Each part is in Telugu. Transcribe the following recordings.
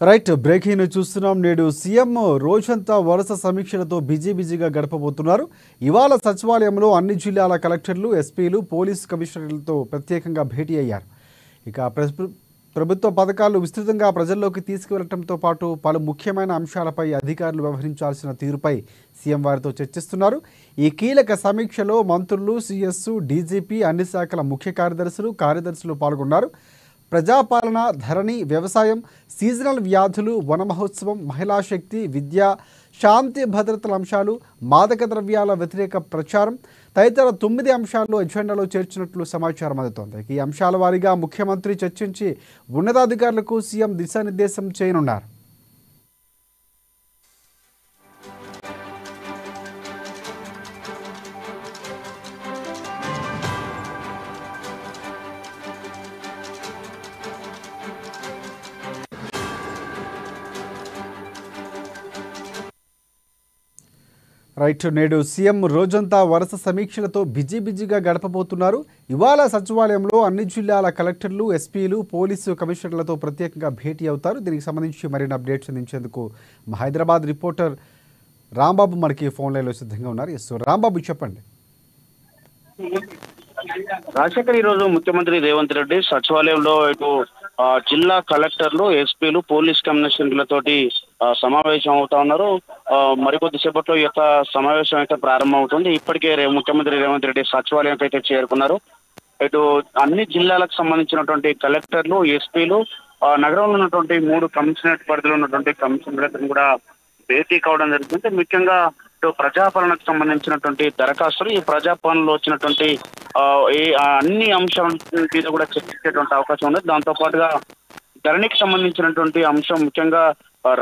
రైట్ బ్రేకింగ్ చూస్తున్నాం. నేడు సీఎం రోజంతా వరుస సమీక్షలతో బిజీగా గడపబోతున్నారు. ఇవాళ సచివాలయంలో అన్ని జిల్లాల కలెక్టర్లు, ఎస్పీలు, పోలీస్ కమిషనర్లతో ప్రత్యేకంగా భేటీ అయ్యారు. ఇక ప్రభుత్వ పథకాలు విస్తృతంగా ప్రజల్లోకి తీసుకువెళ్లడంతో పాటు పలు ముఖ్యమైన అంశాలపై అధికారులు వ్యవహరించాల్సిన తీరుపై సీఎం వారితో చర్చిస్తున్నారు. ఈ కీలక సమీక్షలో మంత్రులు, సీఎస్, డీజీపీ, అన్ని శాఖల ముఖ్య కార్యదర్శులు పాల్గొన్నారు. ప్రజాపాలన, ధరణి, వ్యవసాయం, సీజనల్ వ్యాధులు, వన మహోత్సవం, మహిళా శక్తి, విద్య, శాంతి భద్రతల అంశాలు, మాదక ద్రవ్యాల వ్యతిరేక ప్రచారం తదితర 9 అంశాల్లో ఎజెండాలో చేర్చినట్లు సమాచారం అందుతోంది. ఈ అంశాల వారీగా ముఖ్యమంత్రి చర్చించి ఉన్నతాధికారులకు సీఎం దిశానిర్దేశం చేయనున్నారు. రైట్ నేడు సీఎం రోజంతా వరుస సమీక్షలతో బిజీగా గడపబోతున్నారు. ఇవాళ సచివాలయంలో అన్ని జిల్లాల కలెక్టర్లు, ఎస్పీలు, పోలీసు కమిషనర్లతో ప్రత్యేకంగా భేటీ అవుతారు. దీనికి సంబంధించి మరిన్ని అప్డేట్స్ అందించేందుకు మా హైదరాబాద్ రిపోర్టర్ రాంబాబు మనకి ఫోన్ లైన్లో సిద్ధంగా ఉన్నారు. ఎస్ రాంబాబు, చెప్పండి. రాజశేఖర్, ఈరోజు ముఖ్యమంత్రి రేవంత్ రెడ్డి సచివాలయంలో ఇటు జిల్లా కలెక్టర్లు, ఎస్పీలు, పోలీస్ కమిషనర్లతోటి సమావేశం అవుతా ఉన్నారు. మరికొద్ది సేపట్లో ఈ యొక్క సమావేశం అయితే ప్రారంభం అవుతుంది. ఇప్పటికే ముఖ్యమంత్రి రేవంత్ రెడ్డి సచివాలయానికి అయితే చేరుకున్నారు. ఇటు అన్ని జిల్లాలకు సంబంధించినటువంటి కలెక్టర్లు, ఎస్పీలు, నగరంలో ఉన్నటువంటి 3 కమిషనరేట్ పరిధిలో ఉన్నటువంటి కమిషనర్లను కూడా భేటీ కావడం జరుగుతుంది. ముఖ్యంగా ఇటు ప్రజాపాలనకు సంబంధించినటువంటి దరఖాస్తులు, ఈ ప్రజాపాలనలో వచ్చినటువంటి అన్ని అంశాల మీద కూడా చర్చించేటువంటి అవకాశం ఉంది. దాంతో పాటుగా ధరణికి సంబంధించినటువంటి అంశం, ముఖ్యంగా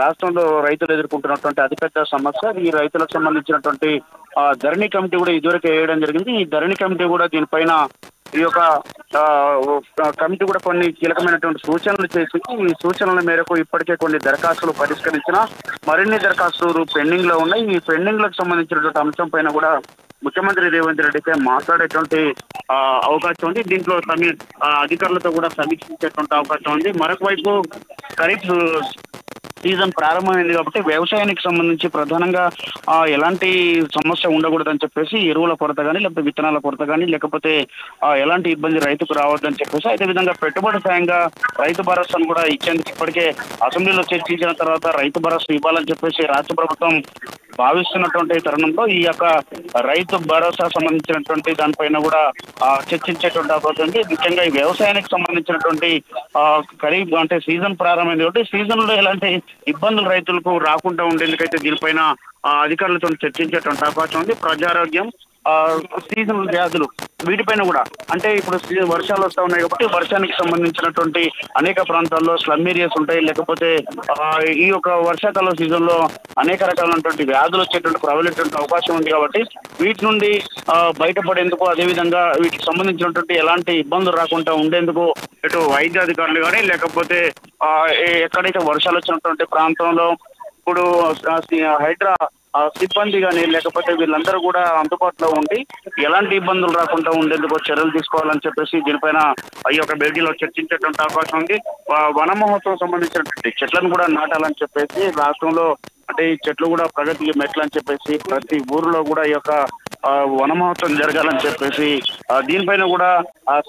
రాష్ట్రంలో రైతులు ఎదుర్కొంటున్నటువంటి అతిపెద్ద సమస్య, ఈ రైతులకు సంబంధించినటువంటి ధరణి కమిటీ కూడా ఇదివరకు వేయడం జరిగింది. ఈ ధరణి కమిటీ కూడా దీనిపైన ఈ యొక్క కమిటీ కూడా కొన్ని కీలకమైనటువంటి సూచనలు చేసింది. ఈ సూచనల మేరకు ఇప్పటికే కొన్ని దరఖాస్తులు పరిష్కరించిన, మరిన్ని దరఖాస్తులు పెండింగ్ లో ఉన్నాయి. ఈ పెండింగ్ లకు సంబంధించినటువంటి అంశం పైన కూడా ముఖ్యమంత్రి రేవంత్ రెడ్డికి మాట్లాడేటువంటి అవకాశం ఉంది. దీంట్లో అధికారులతో కూడా సమీక్షించేటువంటి అవకాశం ఉంది. మరొక వైపు ఖరీఫ్ సీజన్ ప్రారంభమైంది కాబట్టి వ్యవసాయానికి సంబంధించి ప్రధానంగా ఎలాంటి సమస్య ఉండకూడదని చెప్పేసి ఎరువుల కొరత కానీ, లేకపోతే విత్తనాల కొరత కానీ, లేకపోతే ఎలాంటి ఇబ్బంది రైతుకు రావద్దని చెప్పేసి, అదే విధంగా పెట్టుబడి సాయంగా రైతు భరోసాను కూడా ఇచ్చేందుకు ఇప్పటికే అసెంబ్లీలో చర్చించిన తర్వాత రైతు భరోసా ఇవ్వాలని చెప్పేసి రాష్ట్ర ప్రభుత్వం భావిస్తున్నటువంటి తరుణంలో ఈ యొక్క రైతు భరోసా సంబంధించినటువంటి దానిపైన కూడా చర్చించేటువంటి అవకాశం ఉంది. ముఖ్యంగా ఈ వ్యవసాయానికి సంబంధించినటువంటి ఖరీఫ్ అంటే సీజన్ ప్రారంభమైంది కాబట్టి సీజన్ లో ఎలాంటి ఇబ్బందులు రైతులకు రాకుండా ఉండేందుకైతే దీనిపైన అధికారులతో చర్చించేటువంటి అవకాశం ఉంది. ప్రజారోగ్యం, సీజనల్ వ్యాధులు వీటిపైన కూడా, అంటే ఇప్పుడు వర్షాలు వస్తూ ఉన్నాయి కాబట్టి వర్షానికి సంబంధించినటువంటి అనేక ప్రాంతాల్లో స్లమ్ ఏరియాస్ ఉంటాయి, లేకపోతే ఈ యొక్క వర్షాకాల సీజన్ లో అనేక రకాలైనటువంటి వ్యాధులు వచ్చేటువంటి ప్రబలేటువంటి అవకాశం ఉంది. కాబట్టి వీటి నుండి బయటపడేందుకు, అదేవిధంగా వీటికి సంబంధించినటువంటి ఎలాంటి ఇబ్బందులు రాకుండా ఉండేందుకు ఇటు వైద్య అధికారులు కానీ, లేకపోతే ఎక్కడైతే వర్షాలు వచ్చినటువంటి ప్రాంతంలో ఇప్పుడు హైడ్రా సిబ్బంది కానీ, లేకపోతే వీళ్ళందరూ కూడా అందుబాటులో ఉండి ఎలాంటి ఇబ్బందులు రాకుండా ఉండేందుకు చర్యలు తీసుకోవాలని చెప్పేసి దీనిపైన ఈ యొక్క భేటీలో చర్చించేటువంటి అవకాశం ఉంది. వన మహోత్సవం సంబంధించినటువంటి చెట్లను కూడా నాటాలని చెప్పేసి రాష్ట్రంలో, అంటే ఈ చెట్లు కూడా ప్రగతికి మెట్లని చెప్పేసి ప్రతి ఊరిలో కూడా ఈ యొక్క వన మహోత్సవం జరగాలని చెప్పేసి దీనిపైన కూడా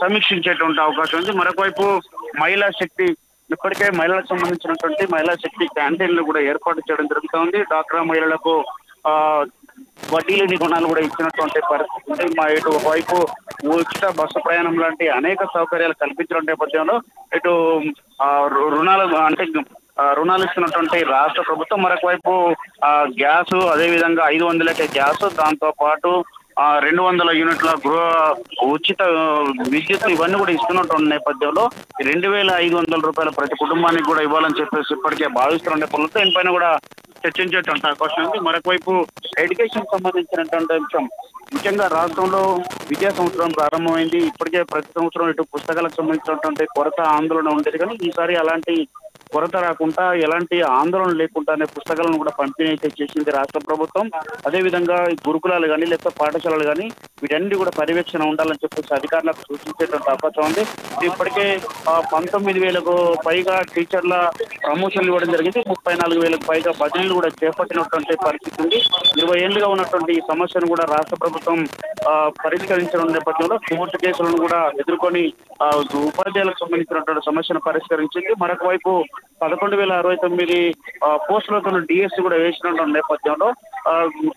సమీక్షించేటువంటి అవకాశం ఉంది. మరొకవైపు మహిళా శక్తి, ఇప్పటికే మహిళలకు సంబంధించినటువంటి మహిళా శక్తి క్యాంటీన్లు కూడా ఏర్పాటు చేయడం జరుగుతుంది. డాక్రా మహిళలకు వడ్డీ లేని రుణాలు కూడా ఇచ్చినటువంటి పరిస్థితి. ఇటు ఒకవైపు ఉచిత బస్సు ప్రయాణం లాంటి అనేక సౌకర్యాలు కల్పించిన నేపథ్యంలో ఇటు రుణాలు ఇస్తున్నటువంటి రాష్ట్ర ప్రభుత్వం, మరొకవైపు గ్యాస్, అదేవిధంగా 500 గ్యాస్, దాంతో పాటు 200 యూనిట్ల గృహ ఉచిత విద్యుత్ ఇవన్నీ కూడా ఇస్తున్నటువంటి నేపథ్యంలో 2500 రూపాయలు ప్రతి కుటుంబానికి కూడా ఇవ్వాలని చెప్పేసి ఇప్పటికే భావిస్తున్న నేపథ్యంలో దీనిపైన కూడా చర్చించేటువంటి అవకాశం ఉంది. మరొకవైపు ఎడ్యుకేషన్ సంబంధించినటువంటి అంశం, ముఖ్యంగా రాష్ట్రంలో విద్యా సంవత్సరం ప్రారంభమైంది. ఇప్పటికే ప్రతి సంవత్సరం ఇటు పుస్తకాలకు సంబంధించినటువంటి కొరత, ఆందోళన ఉండేది, కానీ ఈసారి అలాంటి కొరత రాకుండా, ఎలాంటి ఆందోళన లేకుండానే పుస్తకాలను కూడా పంపిణీ అయితే చేసింది రాష్ట్ర ప్రభుత్వం. అదేవిధంగా గురుకులాలు కానీ, లేకపోతే పాఠశాలలు కానీ వీటన్ని కూడా పర్యవేక్షణ ఉండాలని చెప్పేసి అధికారులకు సూచించేటువంటి అవకాశం ఉంది. ఇప్పటికే 19,000కు పైగా టీచర్ల ప్రమోషన్లు ఇవ్వడం జరిగింది. 34,000కు పైగా బదిలీలు కూడా చేపట్టినటువంటి పరిస్థితి ఉంది. 20 ఏళ్లుగా ఉన్నటువంటి ఈ సమస్యను కూడా రాష్ట్ర ప్రభుత్వం పరిష్కరించడం నేపథ్యంలో కోర్టు కేసులను కూడా ఎదుర్కొని ఉపాధ్యాయులకు సంబంధించినటువంటి సమస్యను పరిష్కరించింది. మరొక వైపు 11,069 పోస్టులతో డిఎస్సి కూడా వేసినటువంటి నేపథ్యంలో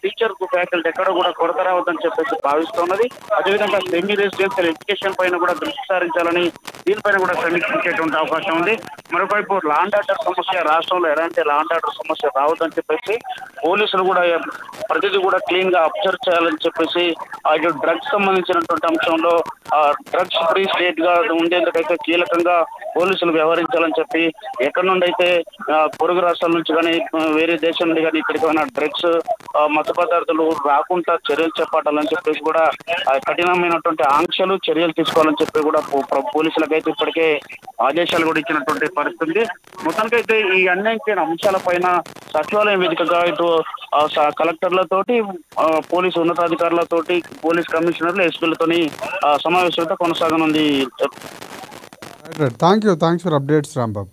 టీచర్ ఫ్యాకల్టీ ఎక్కడ కూడా కొరత రావద్దని చెప్పేసి భావిస్తున్నది. అదేవిధంగా సెమీ రెసిడెన్షియల్ ఎడ్యుకేషన్ పైన కూడా దృష్టి సారించాలని దీనిపైన కూడా సమీక్షించేటువంటి అవకాశం ఉంది. మరోవైపు లా అండ్ ఆర్డర్ సమస్య రాష్ట్రంలో ఎలాంటి లా అండ్ ఆర్డర్ సమస్య రావద్దని చెప్పేసి పోలీసులు కూడా ప్రతిదీ కూడా క్లీన్ గా అబ్జర్వ్ చేయాలని చెప్పేసి ఇటు డ్రగ్స్ సంబంధించినటువంటి అంశంలో డ్రగ్స్ ఫ్రీ స్టేట్ గా ఉండేందుకైతే కీలకంగా పోలీసులు వ్యవహరించాలని చెప్పి ఎక్కడి నుండి అయితే పొరుగు రాష్ట్రాల నుంచి కానీ వేరే దేశం నుండి కానీ ఇక్కడికి ఏమైనా డ్రగ్స్ మత్తు పదార్థాలు రాకుండా చర్యలు చేపట్టాలని చెప్పేసి కూడా కఠినమైనటువంటి ఆంక్షలు చర్యలు తీసుకోవాలని చెప్పి కూడా పోలీసులకు అయితే ఇప్పటికే ఆదేశాలు కూడా ఇచ్చినటువంటి పరిస్థితి. మొత్తానికైతే ఈ అన్యాయించిన అంశాలపైన సచివాలయం వేదికగా ఇటు కలెక్టర్లతోటి పోలీసు ఉన్నతాధికారులతోటి పోలీస్ కమిషనర్లు ఎస్పీలతోని సమావేశంతో కొనసాగనుంది. Thanks for updates Rambabu.